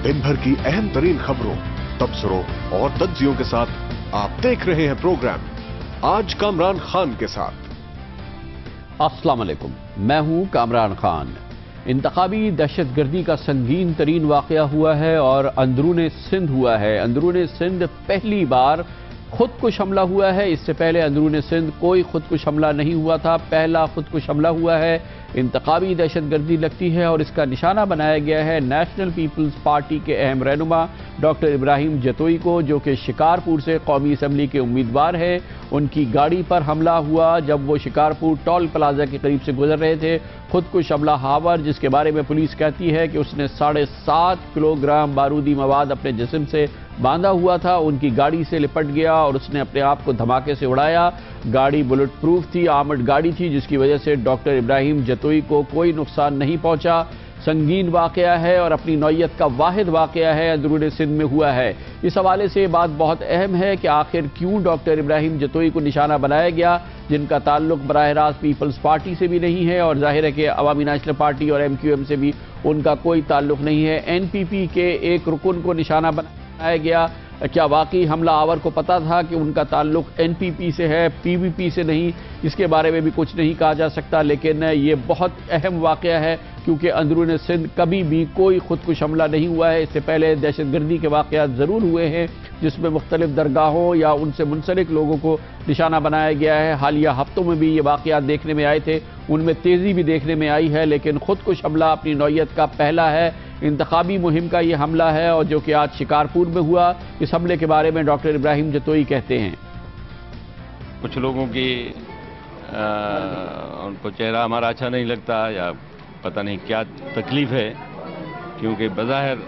दिन भर की अहम तरीन खबरों, तबसरों और तज्जियों के साथ आप देख रहे हैं प्रोग्राम आज कामरान खान के साथ। अस्सलाम वालेकुम, मैं हूं कामरान खान। इंतखाबी दहशतगर्दी का संगीन तरीन वाक़या हुआ है और अंदरूने सिंध हुआ है। अंदरूने सिंध पहली बार खुदकुश हमला हुआ है। इससे पहले अंदरूने सिंध कोई खुदकुश हमला नहीं हुआ था, पहला खुदकुश हमला हुआ है। इंतखाबी दहशतगर्दी लगती है और इसका निशाना बनाया गया है नेशनल पीपल्स पार्टी के अहम रहनुमा डॉक्टर इब्राहिम जतोई को, जो कि शिकारपुर से कौमी असम्बली के उम्मीदवार है। उनकी गाड़ी पर हमला हुआ जब वो शिकारपुर टोल प्लाजा के करीब से गुजर रहे थे। खुदकुश हमला हावर, जिसके बारे में पुलिस कहती है कि उसने 7.5 किलोग्राम बारूदी मवाद अपने जिस्म से बांधा हुआ था, उनकी गाड़ी से लिपट गया और उसने अपने आप को धमाके से उड़ाया। गाड़ी बुलेट प्रूफ थी, आर्मर्ड गाड़ी थी, जिसकी वजह से डॉक्टर इब्राहिम जतोई को कोई नुकसान नहीं पहुंचा। संगीन वाक़या है और अपनी नौइयत का वाहिद वाक़या है, अंदरूनी सिंध में हुआ है। इस हवाले से बात बहुत अहम है कि आखिर क्यों डॉक्टर इब्राहिम जतोई को निशाना बनाया गया, जिनका ताल्लुक बराह रास्त पीपल्स पार्टी से भी नहीं है और जाहिर है कि अवामी नेशनल पार्टी और MQM से भी उनका कोई ताल्लुक नहीं है। NPP के एक रुकन को निशाना बनाया गया। क्या वाकई हमला आवर को पता था कि उनका ताल्लुक NPP से है, PVP से नहीं? इसके बारे में भी कुछ नहीं कहा जा सकता, लेकिन ये बहुत अहम वाक़या है क्योंकि अंदरूनी सिंध कभी भी कोई खुदकुश हमला नहीं हुआ है। इससे पहले दहशतगर्दी के वाक़यात ज़रूर हुए हैं जिसमें मुख्तलिफ दरगाहों या उनसे मुंसलिक लोगों को निशाना बनाया गया है। हालिया हफ्तों में भी ये वाक़यात देखने में आए थे, उनमें तेज़ी भी देखने में आई है, लेकिन खुदकुश हमला अपनी नौइयत का पहला है। इंतखाबी मुहिम का ये हमला है और जो कि आज शिकारपुर में हुआ। इस हमले के बारे में डॉक्टर इब्राहिम जतोई कहते हैं, कुछ लोगों की उनको चेहरा हमारा अच्छा नहीं लगता या पता नहीं क्या तकलीफ है, क्योंकि बज़ाहिर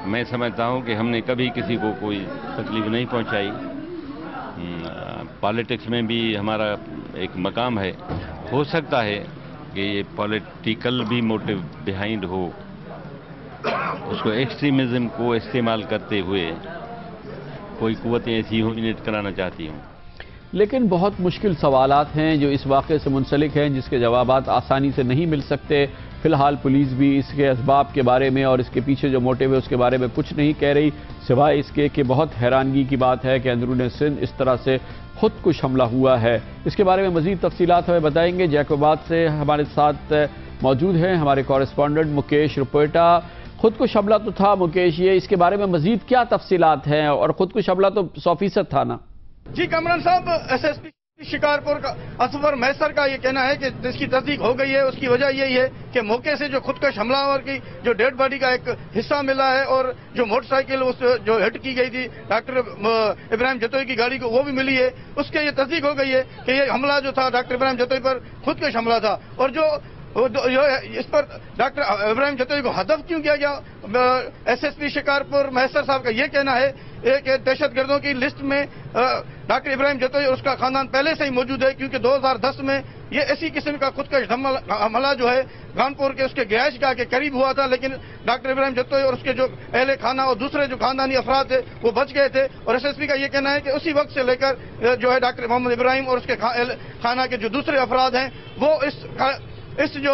मैं समझता हूं कि हमने कभी किसी को कोई तकलीफ नहीं पहुंचाई। पॉलिटिक्स में भी हमारा एक मकाम है। हो सकता है कि ये पॉलिटिकल भी मोटिव बिहाइंड हो, उसको एक्सट्रीमिज्म को इस्तेमाल करते हुए कोई कुव्वतें ऐसी डोमिनेट कराना चाहती हूँ। लेकिन बहुत मुश्किल सवालात हैं जो इस वाक़े से मुंसलिक हैं, जिसके जवाबात आसानी से नहीं मिल सकते। फ़िलहाल पुलिस भी इसके असबाब के बारे में और इसके पीछे जो मोटिव है उसके बारे में कुछ नहीं कह रही, सिवाय इसके कि बहुत हैरानगी की बात है कि अंदरूनी सिंध इस तरह से खुदकुश हमला हुआ है। इसके बारे में मज़ीद तफसीलात हमें बताएंगे। जैकोबाद से हमारे साथ मौजूद हैं हमारे कॉरेस्पॉन्डेंट मुकेश रुपेटा। खुदकुश हमला तो था मुकेश, ये इसके बारे में मज़ीद क्या तफसीलात हैं? और खुदकुश हमला तो 100% था ना? जी कामरान साहब, SSP शिकारपुर का असफर मैसर का ये कहना है कि जिसकी तस्दीक हो गई है उसकी वजह यही है कि मौके से जो खुदकुश हमलावर की जो डेड बॉडी का एक हिस्सा मिला है और जो मोटरसाइकिल उस जो हिट की गई थी डॉक्टर इब्राहिम जतोई की गाड़ी को, वो भी मिली है। उसके ये तस्दीक हो गई है कि ये हमला जो था डॉक्टर इब्राहिम जतोई पर खुदकुश हमला था। और जो इस पर डॉक्टर इब्राहिम जतोई को हदफ क्यों किया गया, SSP शिकारपुर मैसर साहब का ये कहना है कि दहशतगर्दों की लिस्ट में डॉक्टर इब्राहिम जतोई और उसका खानदान पहले से ही मौजूद है, क्योंकि 2010 में ये इसी किस्म का खुदकुश हमला जो है कानपुर के उसके गैश गाह के करीब हुआ था, लेकिन डॉक्टर इब्राहिम जतोई और उसके जो अहले खाना और दूसरे जो खानदानी अफराद थे वो बच गए थे। और SSP का ये कहना है कि उसी वक्त से लेकर जो है डॉक्टर मोहम्मद इब्राहिम और उसके खाना के जो दूसरे अफराद हैं वो इस जो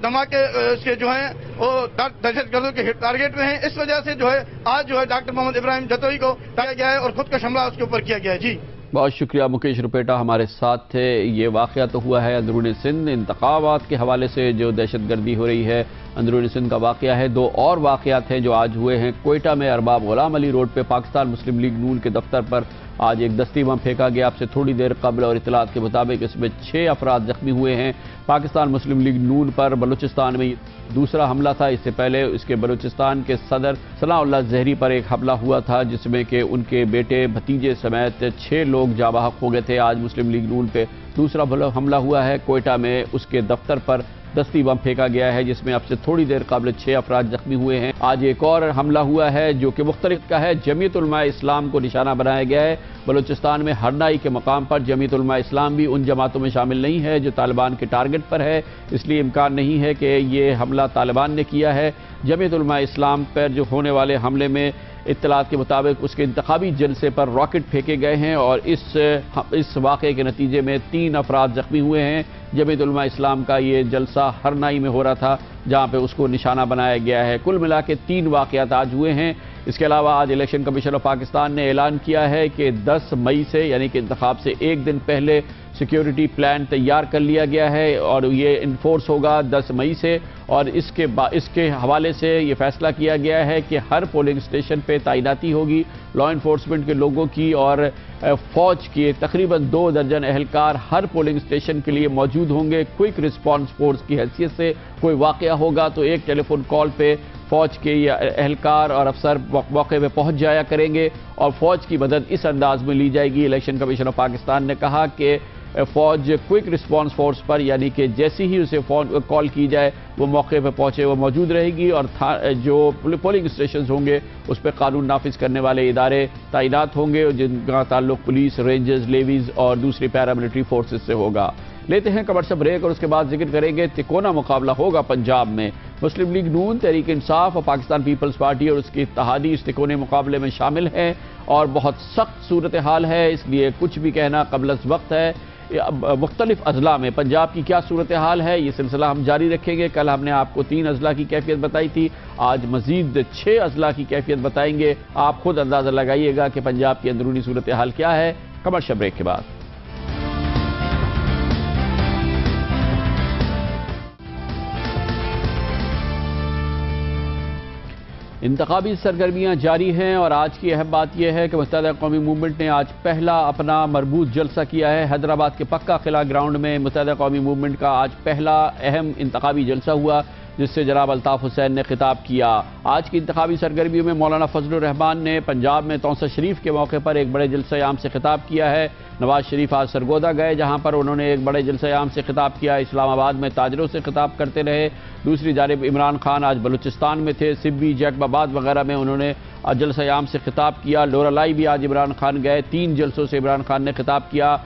धमाके इसके जो हैं वो दहशतगर्दों के टारगेट में हैं। इस वजह से जो है आज जो है डॉक्टर मोहम्मद इब्राहिम जतोई को टाया गया है और खुदकुश हमला उसके ऊपर किया गया है। जी बहुत शुक्रिया मुकेश रुपेटा हमारे साथ थे। ये वाक़या तो हुआ है अंदरूनी सिंध। इंतखाबात के हवाले से जो दहशतगर्दी हो रही है अंदरूनी सिंध का वाक़या है। दो और वाक़यात हैं जो आज हुए हैं। कोयटा में अरबाब गुलाम अली रोड पे पाकिस्तान मुस्लिम लीग नून के दफ्तर पर आज एक दस्ती बम फेंका गया। आपसे थोड़ी देर कबल और इतलात के मुताबिक इसमें 6 अफराद जख्मी हुए हैं। पाकिस्तान मुस्लिम लीग नून पर बलूचिस्तान में दूसरा हमला था। इससे पहले इसके बलूचिस्तान के सदर सनाउल्लाह ज़हरी पर एक हमला हुआ था जिसमें कि उनके बेटे भतीजे समेत 6 लोग जाबाहक हो गए थे। आज मुस्लिम लीग नून पे दूसरा हमला हुआ है। कोयटा में उसके दफ्तर पर दस्ती बम फेंका गया है जिसमें अब से थोड़ी देर कबल 6 अफराद जख्मी हुए हैं। आज एक और हमला हुआ है जो कि मुख्तलिफ का है। जमीयत उलमा इस्लाम को निशाना बनाया गया है। बलूचिस्तान में हरनाई के मकाम पर जमीयत उलमा इस्लाम भी उन जमातों में शामिल नहीं है जो तालिबान के टारगेट पर है, इसलिए इम्कान नहीं है कि ये हमला तालिबान ने किया है। जमीयत उलमा इस्लाम पर जो होने वाले हमले में इत्तलात के मुताबिक उसके इंतखाबी जलसे पर रॉकेट फेंके गए हैं और इस वाक़े के नतीजे में 3 अफराद जख्मी हुए हैं। जमीयत उलमा इस्लाम का ये जलसा हरनाई में हो रहा था جہاں پہ اس کو نشانہ بنایا گیا ہے۔ کل ملا کے 3 واقعات آج ہوئے ہیں۔ اس کے علاوہ آج الیکشن کمیشن آف پاکستان نے اعلان کیا ہے کہ 10 مئی سے یعنی کہ انتخاب سے ایک دن پہلے سیکیورٹی پلان تیار کر لیا گیا ہے اور یہ انفورس ہوگا 10 مئی سے، اور اس کے حوالے سے یہ فیصلہ کیا گیا ہے کہ ہر پولنگ اسٹیشن پہ تعیناتی ہوگی لا انفورسمنٹ کے لوگوں کی، اور فوج کے تقریباً 2 درجن اہلکار ہر پولنگ اسٹیشن کے لیے موجود ہوں گے۔ کوئک رسپانس فورس کی حیثیت سے کوئی واقعہ ہوگا تو ایک ٹیلی فون کال پہ فوج کے یا اہلکار اور افسر موقع پہ پہنچ جایا کریں گے اور فوج کی مدد اس انداز میں لی جائے گی۔ الیکشن کمیشن آف پاکستان نے کہا کہ فوج کوئک رسپانس فورس پر یعنی کہ جیسی ہی اسے کال کی جائے وہ موقع پہ پہنچے، وہ موجود رہے گی، اور جو پولنگ اسٹیشنز ہوں گے اس پہ قانون نافذ کرنے والے ادارے تعینات ہوں گے جن کا تعلق پولیس، رینجرز، لیویز اور دوسری پیراملٹری فورسز سے ہوگا۔ لیتے ہیں کمرشل بریک اور اس کے بعد ذکر کریں گے تکونا مقابلہ ہوگا پنجاب میں۔ مسلم لیگ نون، تحریک انصاف اور پاکستان پیپلز پارٹی اور اس کی اتحادی اس تکونے مقابلے میں شامل ہیں اور بہت سخت صورتحال ہے، اس لیے کچھ بھی کہنا قبل از وقت ہے۔ مختلف اضلاع میں پنجاب کی کیا صورتحال ہے یہ سلسلہ ہم جاری رکھیں گے۔ کل ہم نے آپ کو 3 اضلاع کی کیفیت بتائی تھی، آج مزید 6 اضلاع کی کیفیت بتائیں گے۔ آپ خود اندازہ لگائیے گا کہ پنجاب کی اندرونی صورتحال کیا ہے۔ کمرشل بریک کے بعد انتخابی سرگرمیاں جاری ہیں اور آج کی اہم بات یہ ہے کہ متحدہ قومی موومنٹ نے آج پہلا اپنا مربوط جلسہ کیا ہے۔ حیدرآباد کے پکا قلعہ گراؤنڈ میں متحدہ قومی موومنٹ کا آج پہلا اہم انتخابی جلسہ ہوا جس سے جناب الطاف حسین نے خطاب کیا۔ آج کی انتخابی سرگرمیوں میں مولانا فضل الرحمان نے پنجاب میں توسہ شریف کے موقع پر ایک بڑے جلسہ عام سے خطاب کیا ہے۔ نواز شریف آج سرگودا گئے جہاں پر انہوں نے ایک بڑے جلسہ عام سے خطاب کیا۔ اسلام آباد میں تاجروں سے خطاب کرتے رہے۔ دوسری جانب عمران خان آج بلوچستان میں تھے، سبی، جیکب آباد وغیرہ میں انہوں نے جلسہ عام سے خطاب کیا۔ لورالائی بھی آج عمران خان گئے، 3 جلسوں سے عمران خان نے خطاب کیا۔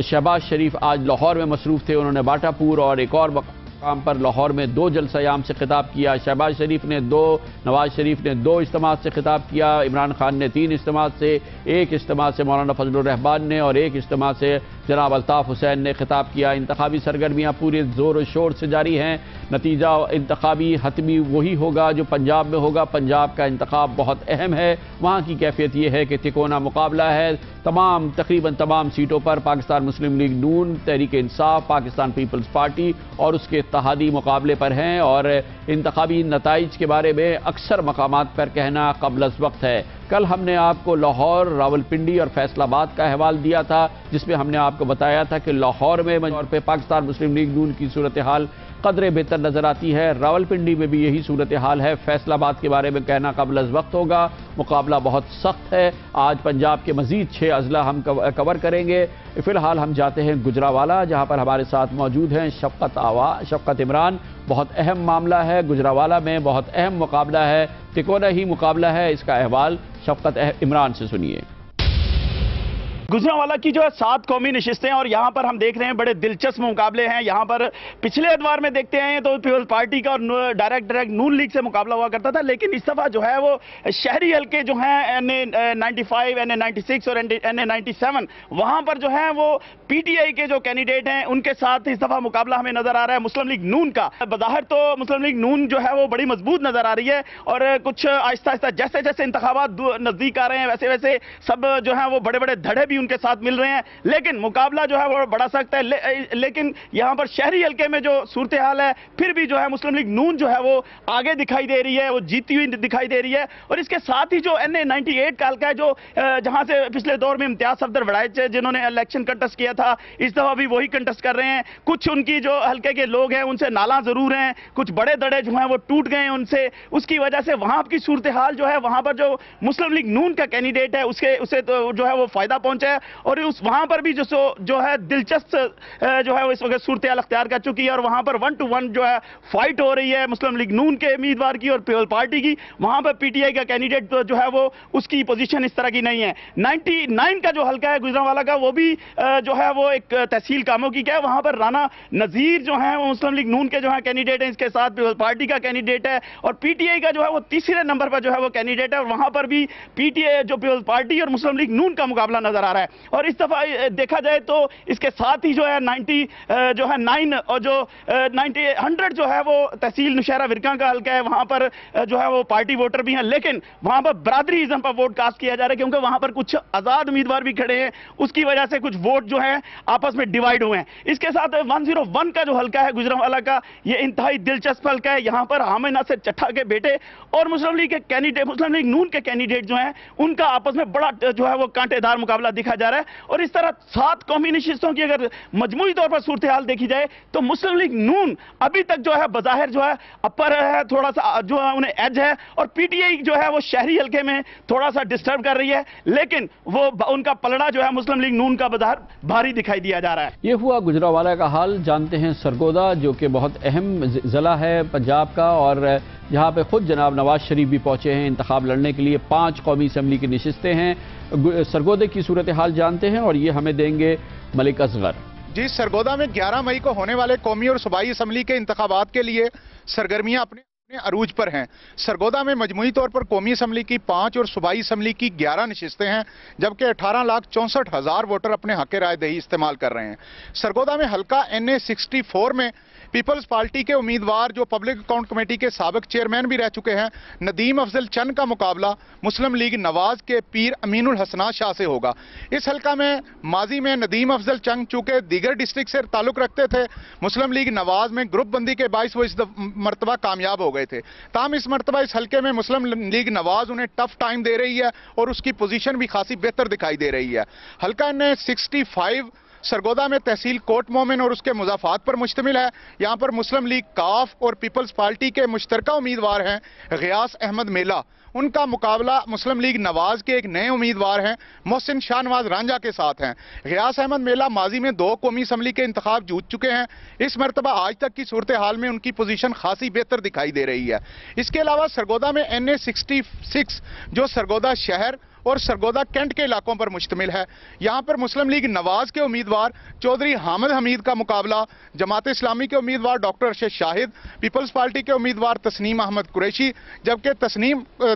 شہباز شریف آج لاہور میں مصروف تھے، انہوں نے باٹا پور اور ایک اور مقام پر لاہور میں 2 جلسہ عام سے خطاب کیا۔ شہباز شریف نے 2، نواز شریف نے 2 اجتماعات سے خطاب کیا، عمران خان نے 3 اجتماعات سے، ایک اجتماع سے مولانا فضل الرحمان نے اور ایک اجتماع سے جناب الطاف حسین نے خطاب کیا۔ انتخابی سرگرمیاں پورے زور و شور سے جاری ہیں۔ نتیجہ انتخابی حتمی وہی ہوگا جو پنجاب میں ہوگا۔ پنجاب کا انتخاب بہت اہم ہے، وہاں کی کیفیت یہ ہے کہ تکونا مقابلہ ہے۔ تقریباً تمام سیٹوں پر پاکستان مسلم لیگ نون، تحریک انصاف، پاکستان پیپلز پارٹی اور اس کے اتحادی مقابلے پر ہیں، اور انتخابی نتائج کے بارے میں اکثر مقامات پر کہنا قبل از وقت ہے۔ کل ہم نے آپ کو لاہور، راولپنڈی اور فیصل آباد کا احوال دیا تھا جس میں ہم نے آپ کو بتایا تھا کہ لاہور میں طور پہ پاکستان مسلم لیگ نون کی صورتحال قدرے بہتر نظر آتی ہے، راولپنڈی میں بھی یہی صورتحال ہے۔ فیصل آباد کے بارے میں کہنا قبل از وقت ہوگا، مقابلہ بہت سخت ہے۔ آج پنجاب کے مزید 6 اضلاع ہم کور کریں گے۔ فی الحال ہم جاتے ہیں گجرانوالہ جہاں پر ہمارے ساتھ موجود ہیں شفقت عمران۔ بہت اہم معاملہ ہے، گجرانوالہ میں بہت اہم مقابلہ ہے، تکونا ہی مقابلہ ہے، اس کا احوال شفقت عمران سے سنیے۔ گجرانوالہ کی جو ہے 7 قومی نشستیں اور یہاں پر ہم دیکھ رہے ہیں بڑے دلچسپ مقابلے ہیں۔ یہاں پر پچھلے ادوار میں دیکھتے ہیں تو پیپلز پارٹی کا اور ڈائریکٹ نون لیگ سے مقابلہ ہوا کرتا تھا، لیکن اس دفعہ جو ہے وہ شہری حلقے جو ہیں NA95، NA96 اور NA97 وہاں پر جو ہے وہ پی ٹی آئی کے جو کینڈیڈیٹ ہیں ان کے ساتھ اس دفعہ مقابلہ ہمیں نظر آ رہا ہے مسلم لیگ نون کا۔ بظاہر تو مسلم لیگ نون جو ہے وہ بڑی مضبوط نظر آ رہی ہے اور کچھ آہستہ آہستہ جیسے جیسے انتخابات نزدیک آ رہے ہیں ویسے ویسے سب جو ہیں وہ بڑے بڑے دھڑے بھی ان کے ساتھ مل رہے ہیں، لیکن مقابلہ جو ہے وہ بڑا سخت ہے۔ لیکن یہاں پر شہری حلقے میں جو صورتحال ہے پھر بھی جو ہے مسلم لیگ نون جو ہے وہ آگے دکھائی دے رہی ہے، وہ جیتی ہوئی دکھائی دے رہی ہے، اور اس کے ساتھ ہی جو NA98 کا حلقہ ہے جو جہاں سے پچھلے دور میں امتیاز صفدر وڑائچ جنہوں نے الیکشن کنٹسٹ کیا تھا اس دفعہ بھی وہی کنٹسٹ کر رہے ہیں۔ کچھ ان کی جو حلقے کے لوگ ہیں ان سے نالاں ضرور ہیں، کچھ بڑے دڑے جو ہیں وہ ٹوٹ گئے ہیں ان سے، اس کی وجہ سے وہاں کی صورتحال جو ہے وہاں پر جو مسلم لیگ نون کا کینڈیڈیٹ ہے اسے جو ہے وہ فائدہ پہنچا ہے، اور وہاں پر بھی جو ہے دلچسپ جو ہے اس وقت صورتحال اختیار کر چکی ہے، اور وہاں پر 1 to 1 جو ہے فائٹ ہو رہی ہے مسلم لیگ نون کے امیدوار کی اور پیپلز پارٹی کی۔ وہاں پر پی ٹی آئی کا کینڈیڈیٹ جو ہے وہ اس کی پوزیشن اس طرح کی نہیں ہے۔ 99 کا جو حلقہ ہے گجرانوالہ کا وہ بھی جو ہے وہ ایک تحصیل کاموں کی کیا ہے، وہاں پر رانا نذیر جو ہیں وہ مسلم لیگ نون کے جو ہے کینڈیڈیٹ ہیں، اس کے ساتھ پیپلز پارٹی کا کینڈیڈیٹ ہے، اور پی ٹی آئی کا جو ہے وہ تیسرے نمبر پر جو ہے وہ کینڈیڈیٹ ہے، اور وہاں پر بھی پی ٹی آئی جو پیپلز پارٹی اور مسلم لیگ نون کا مقابلہ نظر آ رہا ہے۔ रहा है। और इस दफा देखा जाए तो इसके साथ ही जो है 9 और जो 100 जो है वो तहसील नौशहरा विरका का हल्का है, वहां पर जो है वो पार्टी वोटर भी हैं, लेकिन वहां पर बरादरीइज्म पर वोट कास्ट किया जा रहा है, क्योंकि वहां पर कुछ आजाद उम्मीदवार भी खड़े हैं, उसकी वजह से कुछ वोट जो है आपस में डिवाइड हुए हैं। इसके साथ 101 का जो हल्का है गुजरांवाला का, ये इंतहाई दिलचस्प हल्का है। यहां पर हामिद नासिर चट्टा के बेटे और मुस्लिम लीग के कैंडिडेट, मुस्लिम लीग नून के कैंडिडेट जो हैं, उनका आपस में बड़ा जो है वो कांटेदार मुकाबला दिखा जा रहा है। और इस तरह 7 कौमी नशिस्तों की अगर मजमूई तौर पर सूरत हाल देखी जाए तो मुस्लिम लीग नून अभी तक जो है बज़ाहिर जो है अपर है, थोड़ा सा जो है उन्हें एज है, और पीटीआई जो है वो शहरी हल्के में थोड़ा सा डिस्टर्ब कर रही है, लेकिन वो उनका पलड़ा जो है मुस्लिम लीग नून का बाजार भारी दिखाई दिया जा रहा है। ये हुआ गुजरांवाला का हाल। जानते हैं सरगोदा, जो कि बहुत अहम ज़िला है पंजाब का, और जहां पे खुद जनाब नवाज शरीफ भी पहुंचे हैं इंतखाब लड़ने के लिए। 5 कौमी असम्बली की नशिस्तें हैं। सरगोदे की सूरत हाल जानते हैं और ये हमें देंगे मलिक असगर। जी, सरगोदा में 11 मई को होने वाले कौमी और सूबाई असम्बली के इंतखाबात के लिए सरगर्मियां अपने अरूज पर हैं। सरगोदा में मजमूई तौर पर कौमी असम्बली की 5 और सूबाई असम्बली की 11 नशिस्तें हैं, जबकि 18,64,000 वोटर अपने हक राय दही इस्तेमाल कर रहे हैं। सरगोदा में हल्का NA 64 में पीपल्स पार्टी के उम्मीदवार, जो पब्लिक अकाउंट कमेटी के साबिक चेयरमैन भी रह चुके हैं, नदीम अफजल चंद का मुकाबला मुस्लिम लीग नवाज के पीर अमीनुल हसनात शाह से होगा। इस हल्का में माजी में नदीम अफजल चंद चूंकि दीगर डिस्ट्रिक्ट से ताल्लुक रखते थे, मुस्लिम लीग नवाज में ग्रुप बंदी के बाइस वो इस मरतबा कामयाब हो गए थे। ताहम इस मरतबा इस हल्के में मुस्लिम लीग नवाज उन्हें टफ टाइम दे रही है और उसकी पोजीशन भी खासी बेहतर दिखाई दे रही है। हल्का NA 65 सरगोदा में तहसील कोट मोमिन और उसके मुजाफात पर मुश्तमिल है। यहाँ पर मुस्लिम लीग काफ और पीपल्स पार्टी के मुश्तरका उम्मीदवार हैं गियास अहमद मेला। उनका मुकाबला मुस्लिम लीग नवाज के एक नए उम्मीदवार हैं मोहसिन शाहनवाज रांझा के साथ हैं। गियास अहमद मेला माजी में 2 कौमी असम्बली के इंतखाब जीत चुके हैं। इस मरतबा आज तक की सूरत हाल में उनकी पोजीशन खासी बेहतर दिखाई दे रही है। इसके अलावा सरगोदा में NA 66 जो सरगोदा शहर और सरगोदा कैंट के इलाकों पर मुश्तमिल है। यहाँ पर मुस्लिम लीग नवाज के उम्मीदवार चौधरी हामिद हमीद का मुकाबला जमात इस्लामी के उम्मीदवार doctor Arshad Shahid, peoples party के उम्मीदवार तस्नीम अहमद कुरैशी, जबकि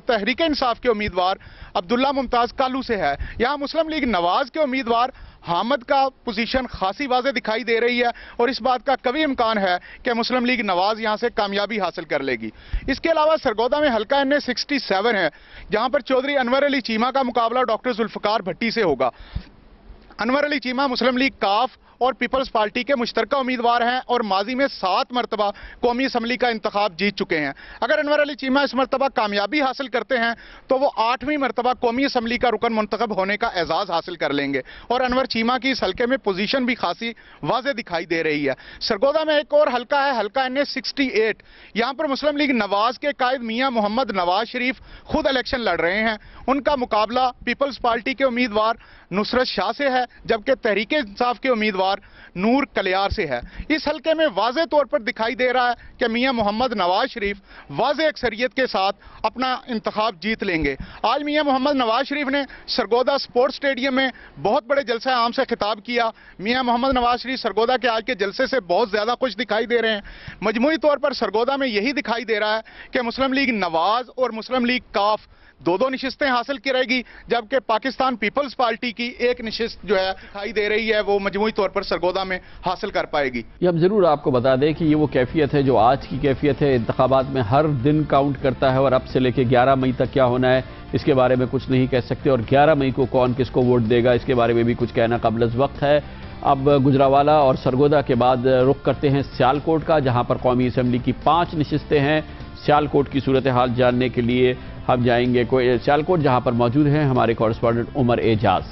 तहरीक इंसाफ के उम्मीदवार अब्दुल्ला मुमताज कालू से है। यहाँ मुस्लिम लीग नवाज के उम्मीदवार हामिद का पोजीशन खासी वाज़े दिखाई दे रही है और इस बात का कभी इम्कान है कि मुस्लिम लीग नवाज यहां से कामयाबी हासिल कर लेगी। इसके अलावा सरगोदा में हल्का NA 67 है, जहां पर चौधरी अनवर अली चीमा का मुकाबला डॉक्टर जुल्फकार भट्टी से होगा। अनवर अली चीमा मुस्लिम लीग काफ और पीपल्स पार्टी के मुश्तरका उम्मीदवार हैं और माजी में 7 मरतबा कौमी असम्बली का इंतखाब जीत चुके हैं। अगर अनवर अली चीमा इस मरतबा कामयाबी हासिल करते हैं तो वो 8वीं मरतबा कौमी असम्बली का रुकन मुंतखब होने का एजाज हासिल कर लेंगे और अनवर चीमा की इस हल्के में पोजीशन भी खासी वाज़े दिखाई दे रही है। सरगोदा में एक और हल्का है, हल्का NA 68। यहाँ पर मुस्लिम लीग नवाज के कायद मियाँ मोहम्मद नवाज शरीफ खुद इलेक्शन लड़ रहे हैं। उनका मुकाबला पीपल्स पार्टी के उम्मीदवार नुसरत शाह से है, जबकि तहरीक इंसाफ के उम्मीदवार नूर कलियार से है। इस हल्के में वाज़े तौर पर दिखाई दे रहा है कि मियां मोहम्मद नवाज शरीफ वाज़े अक्सरियत के साथ अपना इंतखाब जीत लेंगे। आज मियां मोहम्मद नवाज शरीफ ने सरगोदा स्पोर्ट्स स्टेडियम में बहुत बड़े जलसा आम से खिताब किया। मियां मोहम्मद नवाज शरीफ सरगोदा के आज के जलसे से बहुत ज़्यादा खुश दिखाई दे रहे हैं। मजमूई तौर पर सरगोदा में यही दिखाई दे रहा है कि मुस्लिम लीग नवाज और मुस्लिम लीग काफ 2-2 नशिस्तें हासिल करेगी, जबकि पाकिस्तान पीपल्स पार्टी की एक नशिस्त जो है दिखाई दे रही है वो मजमूई तौर पर सरगोदा में हासिल कर पाएगी। ये हम ज़रूर आपको बता दें कि ये वो कैफियत है जो आज की कैफियत है। इंतखाबात में हर दिन काउंट करता है और अब से लेकर 11 मई तक क्या होना है इसके बारे में कुछ नहीं कह सकते, और 11 मई को कौन किसको वोट देगा इसके बारे में भी कुछ कहना क़ाबिल वक्त है। अब गुजरांवाला और सरगोदा के बाद रुख करते हैं सियालकोट का, जहां पर कौमी असम्बली की 5 नशिस्तें हैं। सियालकोट की सूरत हाल जानने के लिए हम जाएंगे सियालकोट, जहां पर मौजूद हैं हमारे कॉरेस्पॉन्डेंट उमर एजाज।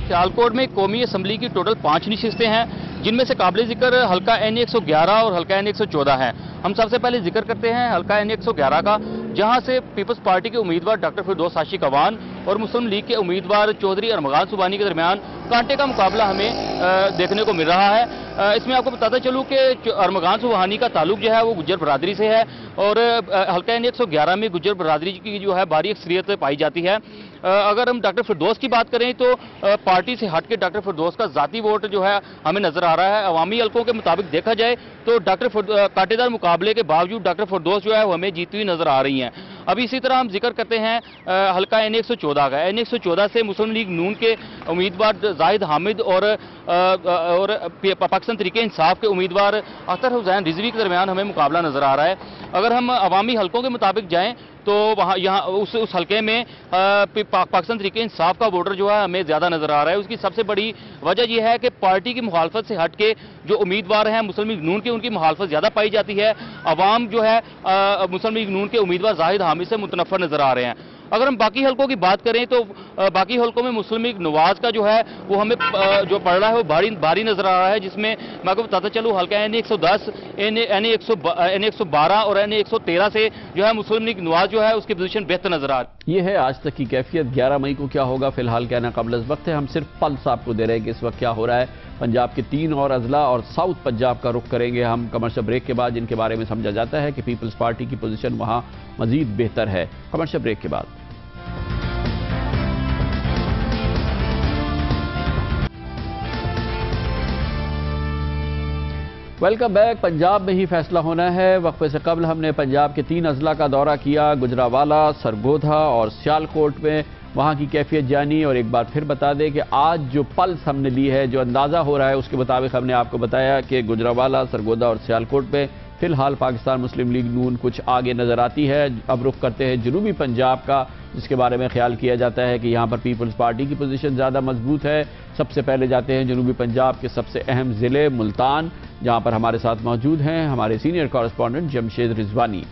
सियालकोट में कौमी असम्बली की टोटल 5 नशिस्तें हैं, जिनमें से काबिल जिक्र हल्का NA 111 और हल्का NA 114 है। हम सबसे पहले जिक्र करते हैं हल्का NA 111 का, जहां से पीपल्स पार्टी के उम्मीदवार डॉक्टर फिरदौस हाशी कवान और मुस्लिम लीग के उम्मीदवार चौधरी अरमगान सुबानी के दरमियान कांटे का मुकाबला हमें देखने को मिल रहा है। इसमें आपको बताता चलूँ कि अरमगान सुबानी का ताल्लुक जो है वो गुज्जर बरादरी से है और हल्का NA 111 में गुज्जर बरादरी की जो है भारी अक्सरियत पाई जाती है। अगर हम डॉक्टर फिरदौस की बात करें तो पार्टी से हट के डॉक्टर फिरदौस का ज़ाती वोट जो है हमें नजर आ रहा है। अवामी हल्कों के मुताबिक देखा जाए तो कांटेदार मुकाबले के बावजूद डॉक्टर फिरदौस जो है वो हमें जीतती हुई नजर आ रही हैं। अभी इसी तरह हम जिक्र करते हैं हल्का N114 का। N114 से मुस्लिम लीग नून के उम्मीदवार जाहिद हामिद और पाकिस्तान तहरीक इंसाफ के उम्मीदवार अख्तर हुसैन रिजवी के दरमियान हमें मुकाबला नजर आ रहा है। अगर हम अवामी हल्कों के मुताबिक जाएं तो वहाँ यहाँ उस हल्के में पाकिस्तान तहरीक इंसाफ का वोटर जो है हमें ज़्यादा नजर आ रहा है। उसकी सबसे बड़ी वजह यह है कि पार्टी की मुखालफत से हट के जो उम्मीदवार हैं मुस्लिम लीग नून की, उनकी मुखालफत ज़्यादा पाई जाती है। अवाम जो है मुस्लिम लीग नून के उम्मीदवार जाहिद हामिद से मुतनफ़र नजर आ रहे हैं। अगर हम बाकी हल्कों की बात करें तो बाकी हल्कों में मुस्लिम लीग नवाज का जो है वो हमें जो पड़ रहा है वो भारी नजर आ रहा है, जिसमें मैं आपको बताता चलूँ हल्का N110, N112 और N113 से जो है मुस्लिम लीग नवाज जो है उसकी पोजीशन बेहतर नजर आ रही है। ये है आज तक की कैफियत। 11 मई को क्या होगा फिलहाल कहना कबल वक्त है। हम सिर्फ पल्स आपको दे रहे हैं कि इस वक्त क्या हो रहा है। पंजाब के 3 और अजला और साउथ पंजाब का रुख करेंगे हम कमर्शियल ब्रेक के बाद, जिनके बारे में समझा जाता है कि पीपल्स पार्टी की पोजीशन वहां मजीद बेहतर है। कमर्शियल ब्रेक के बाद वेलकम बैक। पंजाब में ही फैसला होना है। वक्फे से कबल हमने पंजाब के 3 अजला का दौरा किया, गुजरावाला, सरगोधा और सियालकोट में वहाँ की कैफियत जानी। और एक बार फिर बता दें कि आज जो पल्स हमने ली है, जो अंदाज़ा हो रहा है, उसके मुताबिक हमने आपको बताया कि गुजरावाला, सरगोधा और सियालकोट में फिलहाल पाकिस्तान मुस्लिम लीग नून कुछ आगे नज़र आती है। अब रुख करते हैं जनूबी पंजाब का, जिसके बारे में ख्याल किया जाता है कि यहाँ पर पीपल्स पार्टी की पोजीशन ज़्यादा मजबूत है। सबसे पहले जाते हैं जनूबी पंजाब के सबसे अहम ज़िले मुल्तान, जहाँ पर हमारे साथ मौजूद हैं हमारे सीनियर कॉरेस्पॉन्डेंट जमशेद रिजवानी।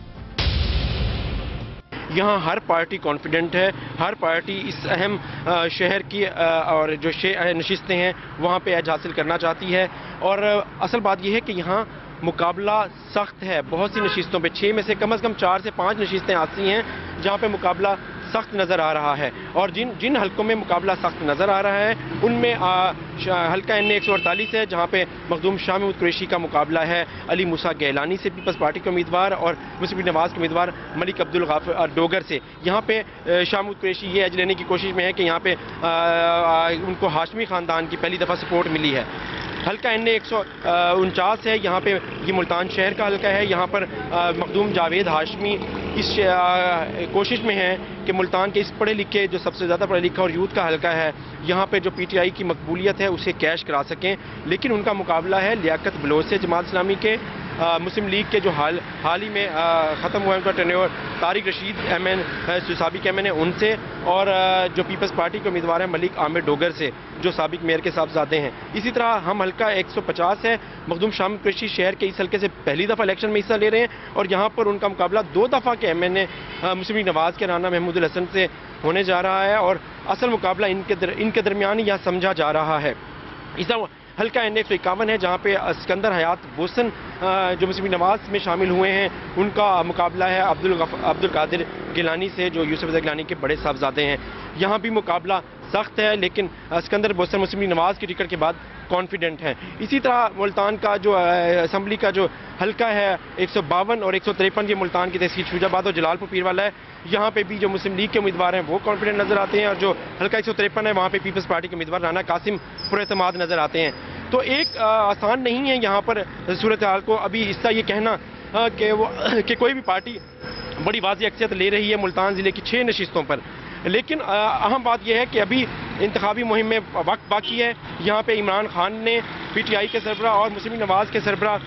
यहाँ हर पार्टी कॉन्फिडेंट है, हर पार्टी इस अहम शहर की और जो नशिस्तें हैं वहाँ पे एज हासिल करना चाहती है। और असल बात यह है कि यहाँ मुकाबला सख्त है। बहुत सी नशिस्तों पे 6 में से कम 4 से 5 नशिस्तें आती हैं जहाँ पे मुकाबला सख्त नज़र आ रहा है। और जिन हल्कों में मुकाबला सख्त नज़र आ रहा है उनमें हल्का N148 है, जहाँ पे मखदूम शाह महमूद कुरैशी का मुकाबला है अली मूसा गैलानी से पीपल्स पार्टी के उम्मीदवार और मुस्लिम लीग नवाज के उम्मीदवार मलिक अब्दुल गाफर डोगर से। यहाँ पे शाह महमूद कुरैशी ये एज लेने की कोशिश में है कि यहाँ पे उनको हाशमी ख़ानदान की पहली दफ़ा सपोर्ट मिली है। हल्का N149 है, यहाँ पे ये मुल्तान शहर का हल्का है। यहाँ पर मखदूम जावेद हाशमी इस कोशिश में है कि मुल्तान के इस पढ़े लिखे, जो सबसे ज़्यादा पढ़े लिखा और यूथ का हल्का है, यहाँ पे जो PTI की मकबूलियत है उसे कैश करा सकें। लेकिन उनका मुकाबला है लियाकत बलोच से जमात इस्लामी के, मुस्लिम लीग के जो हाल ही में ख़त्म हुआ उनका टेन्योर तारिक रशीद MN साबिक MN है उनसे, और जो पीपल्स पार्टी के उम्मीदवार हैं मलिक आमिर डोगर से जो साबिक मेयर के साहबजादे हैं। इसी तरह हम हल्का 150 है, मखदूम शाह महमूद कुरैशी शहर के इस हल्के से पहली दफ़ा इलेक्शन में हिस्सा ले रहे हैं और यहाँ पर उनका मुकाबला 2 दफ़ा के MN मुस्लिम लीग नवाज के राना महमूद हसन से होने जा रहा है। और असल मुकाबला इनके दरमियान यह समझा जा रहा है। इस हल्का N151 है, जहाँ पे सिकंदर हयात बोसन जो मुस्लिम लीग नवाज में शामिल हुए हैं उनका मुकाबला है अब्दुल कादिर गिलानी से जो यूसुफ रज़ा गिलानी के बड़े साहबजादे हैं। यहाँ भी मुकाबला सख्त है, लेकिन सिकंदर बोसन मुस्लिम लीग नवाज की टिकट के बाद कॉन्फिडेंट हैं। इसी तरह मुल्तान का जो असम्बली का जो हल्का है 152 और 153 ये मुल्तान की तहसील शुजाबाद और जलालपुर पीर वाला है। यहाँ पे भी जो मुस्लिम लीग के उम्मीदवार हैं वो कॉन्फिडेंट नजर आते हैं, और जो हल्का 153 है वहाँ पे पीपल्स पार्टी के उम्मीदवार राना कासिम पुरएतमाद नजर आते हैं। तो एक आसान नहीं है यहाँ पर सूरत हाल को अभी इसका ये कहना कि कोई भी पार्टी बड़ी वाज़ेह अक्सरियत ले रही है मुल्तान ज़िले की 6 नशिस्तों पर। लेकिन अहम बात यह है कि अभी इंतखाबी मुहिम में वक्त बाकी है। यहाँ पे इमरान खान ने PTI के सरबराह और मुस्लिम लीग नवाज के सरबराह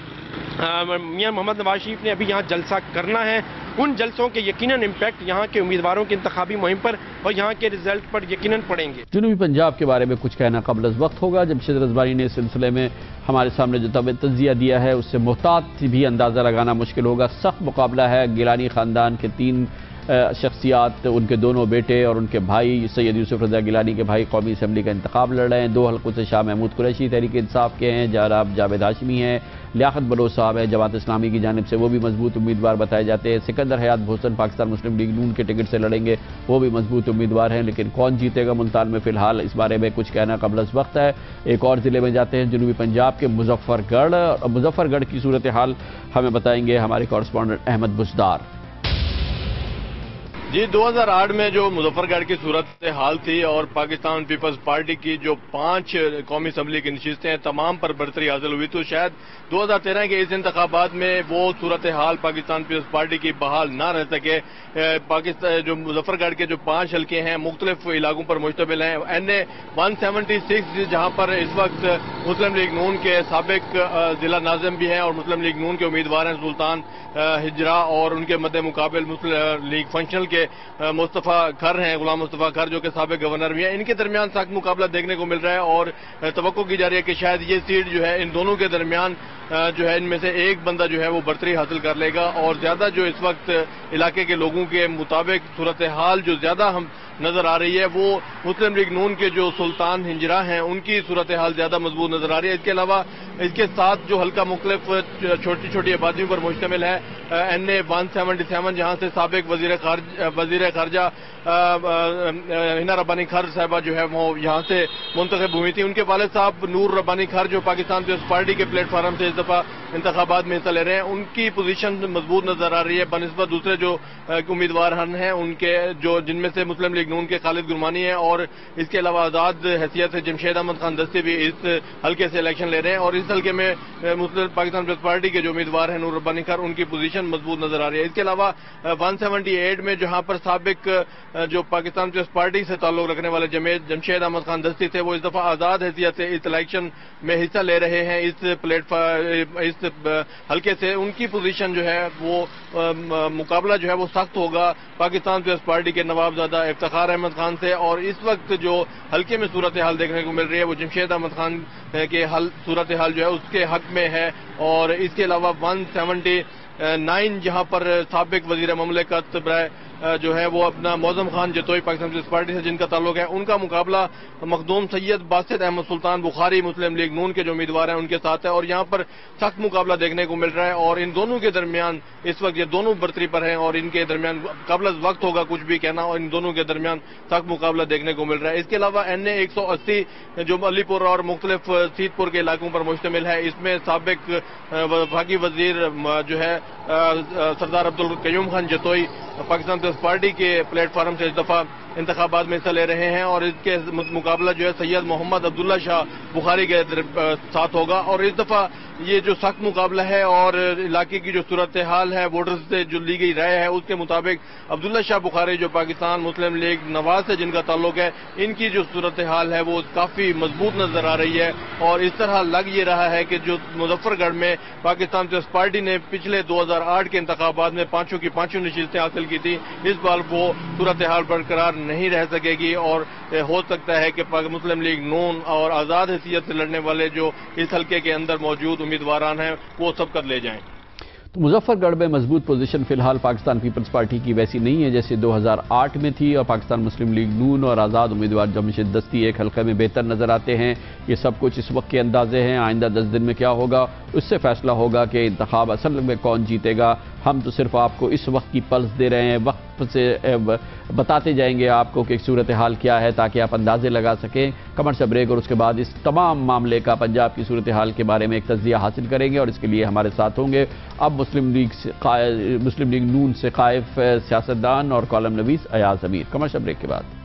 मियां मोहम्मद नवाज शरीफ ने अभी यहाँ जलसा करना है। उन जलसों के यकीनन इम्पैक्ट यहाँ के उम्मीदवारों की इंतखाबी मुहिम पर और यहाँ के रिजल्ट पर यकीनन पड़ेंगे। जनूबी पंजाब के बारे में कुछ कहना कबल वक्त होगा। जमशेद रिजवानी ने इस सिलसिले में हमारे सामने जो तजिया दिया है उससे मुहतात भी अंदाज़ा लगाना मुश्किल होगा। सख्त मुकाबला है। गिलानी ख़ानदान के 3 शख्सियात, उनके दोनों बेटे और उनके भाई सैयद यूसुफ रज़ा गिलानी के भाई कौमी असम्बली का इंतखाब लड़ रहे हैं। 2 हल्कों से शाह महमूद कुरैशी तहरीक इंसाफ के हैं, जनाब जावेद हाशमी हैं, लियाकत बलोच साहब है जमात इस्लामी की जानिब से, वो भी मजबूत उम्मीदवार बताए जाते हैं। सिकंदर हयात बोसन पाकिस्तान मुस्लिम लीग नून के टिकट से लड़ेंगे, वो भी मजबूत उम्मीदवार हैं। लेकिन कौन जीतेगा मुल्तान में फिलहाल इस बारे में कुछ कहना कबल वक्त है। एक और ज़िले में जाते हैं, जनूबी पंजाब के मुजफ्फरगढ़ की सूरत हाल हमें बताएंगे हमारे कॉरेस्पॉन्डेंट अहमद बुजदार। جی 2008 میں جو مظفر گڑھ کی صورت حال تھی اور پاکستان پیپلز پارٹی کی جو 5 قومی اسمبلی کی نشستیں ہیں تمام پر برتری حاصل ہوئی تو شاید 2013 کے اس انتخابات میں وہ صورت حال پاکستان پیپلز پارٹی کی بحال نہ رہ سکے. پاکستان جو مظفر گڑھ کے جو 5 حلقے ہیں مختلف علاقوں پر مشتمل ہیں. NA 176 جہاں پر اس وقت مسلم لیگ نون کے سابق ضلع ناظم بھی ہیں اور مسلم لیگ نون کے امیدوار ہیں سلطان ہجرا اور ان کے مد مقابل مسلم لیگ فنکشنل کے مصطفیٰ کھر ہیں, غلام مصطفیٰ کھر جو کہ سابق گورنر بھی ہیں. ان کے درمیان سخت مقابلہ دیکھنے کو مل رہا ہے اور توقع کی جا رہی ہے کہ شاید یہ سیٹ جو ہے ان دونوں کے درمیان جو ہے ان میں سے ایک بندہ جو ہے وہ برتری حاصل کر لے گا. اور زیادہ جو اس وقت علاقے کے لوگوں کے مطابق صورتحال جو زیادہ ہم نظر آ رہی ہے وہ مسلم لیگ نون کے جو سلطان ہنجرا ہیں ان کی صورتحال زیادہ مضبوط نظر آ رہی ہے. اس کے علاوہ اس کے ساتھ جو حلقہ مختلف چھوٹی چھوٹی آبادیوں پر مشتمل ہے NA 177 جہاں سے سابق وزیر خارجہ ہنا ربانی کھر صاحبہ جو ہے وہ یہاں سے منتخب ہوئی تھی. ان کے والد صاحب نور ربانی کھر جو پاکستان پیپلز پارٹی کے پلیٹ فارم سے اس دفعہ انتخابات میں حصہ لے رہے ہیں ان کی پوزیشن مضبوط نظر آ رہی ہے بنسبت دوسرے جو امیدوار ہیں ان کے جن میں سے مسلم لیگ نون کے خالد گرمانی ہیں اور اس کے علاوہ آزاد حیثیت سے جمشید احمد خان دستی بھی اس حلقے سے الیکشن لے رہے ہیں. اور اس حلقے میں مسلم پاکستان پیپلز پارٹی کے جو امیدوار ہیں نور ربانی کھر ان کی پوزیشن مضبوط نظر آ رہی ہے. اس کے علاوہ 178 میں جہاں پر سابق جو پاکستان پیپلز پارٹی سے تعلق رکھنے والے جمشید احمد خان دستی تھے وہ اس دفعہ آزاد حیثیت سے اس الیکشن میں حصہ لے رہے ہیں اس حلقے سے. ان کی پوزیشن جو ہے وہ مقابلہ جو ہے وہ سخت ہوگا پاکستان پیپلز پارٹی کے نوابزادہ افتخار احمد خان سے. اور اس وقت جو حلقے میں صورتحال دیکھنے کو مل رہی ہے وہ جمشید احمد خان کے صورتحال جو ہے اس کے حق میں ہے. اور اس کے علاوہ 179 جہاں پر سابق وزیر مملکت جو ہے وہ اپنا معظم خان جتوئی پاکستان پیپلز پارٹی سے جن کا تعلق ہے ان کا مقابلہ مخدوم سید باسط احمد سلطان بخاری مسلم لیگ نون کے جو امیدوار ہیں ان کے ساتھ ہے. اور یہاں پر سخت مقابلہ دیکھنے کو مل رہا ہے اور ان دونوں کے درمیان اس وقت یہ دونوں برتری پر ہیں اور ان کے درمیان قبل از وقت ہوگا کچھ بھی کہنا اور ان دونوں کے درمیان سخت مقابلہ دیکھنے کو مل رہا ہے. اس کے علاوہ NA 180 جو علی پور اور مختلف سیت پور کے علاقوں پر مشتمل ہے اس میں سابق وفاقی وزیر جو ہے سردار عبدالقیوم خان جتوئی پاکستان پیپلز پارٹی کے پلیٹ فارم سے اس دفعہ انتخابات میں حصہ لے رہے ہیں اور اس کے مقابلہ جو ہے سید محمد عبداللہ شاہ بخاری کے ساتھ ہوگا. اور اس دفعہ یہ جو سخت مقابلہ ہے اور علاقے کی جو صورتحال ہے ووٹرز سے جو لی گئی رائے ہے اس کے مطابق عبداللہ شاہ بخاری جو پاکستان مسلم لیگ نواز سے جن کا تعلق ہے ان کی جو صورتحال ہے وہ کافی مضبوط نظر آ رہی ہے. اور اس طرح لگ یہ رہا ہے کہ جو مظفر گڑھ میں پاکستان پیپلز پارٹی نے پچھلے 2008 کے انتخابات میں 5 کی 5 نشستیں حاصل کی تھی اس بار وہ صورتحال برقرار نہیں رہ سکے گی اور ہو سکتا ہے کہ مسلم لیگ نون اور آزاد حیثیت سے لڑنے والے جو اس حلقے کے اندر موجود امیدواران ہیں وہ سبقت لے جائیں. تو مظفر گڑھ میں مضبوط پوزیشن فی الحال پاکستان پیپلز پارٹی کی ویسی نہیں ہے جیسے 2008 میں تھی اور پاکستان مسلم لیگ نون اور آزاد امیدوار جمشید دستی ایک حلقے میں بہتر نظر آتے ہیں. یہ سب کچھ اس وقت کے اندازے ہیں, آئندہ 10 دن میں کیا ہوگا اس سے فیصلہ ہوگا کہ انتخاب اصل میں کون جیتے گا. ہم تو صرف آپ کو اس وقت کی پلس دے رہے ہیں, وقت سے بتاتے جائیں گے آپ کو کہ صورتحال کیا ہے تاکہ آپ اندازے لگا سکیں. کمرشل بریک اور اس کے بعد اس تمام معاملے کا پنجاب کی صورتحال کے بارے میں ایک تجزیہ حاصل کریں گے اور اس کے لیے ہمارے ساتھ ہوں گے اب مسلم لیگ نون سے قائف سیاستدان اور column نویس Ayaz Amir. Commercial break کے بعد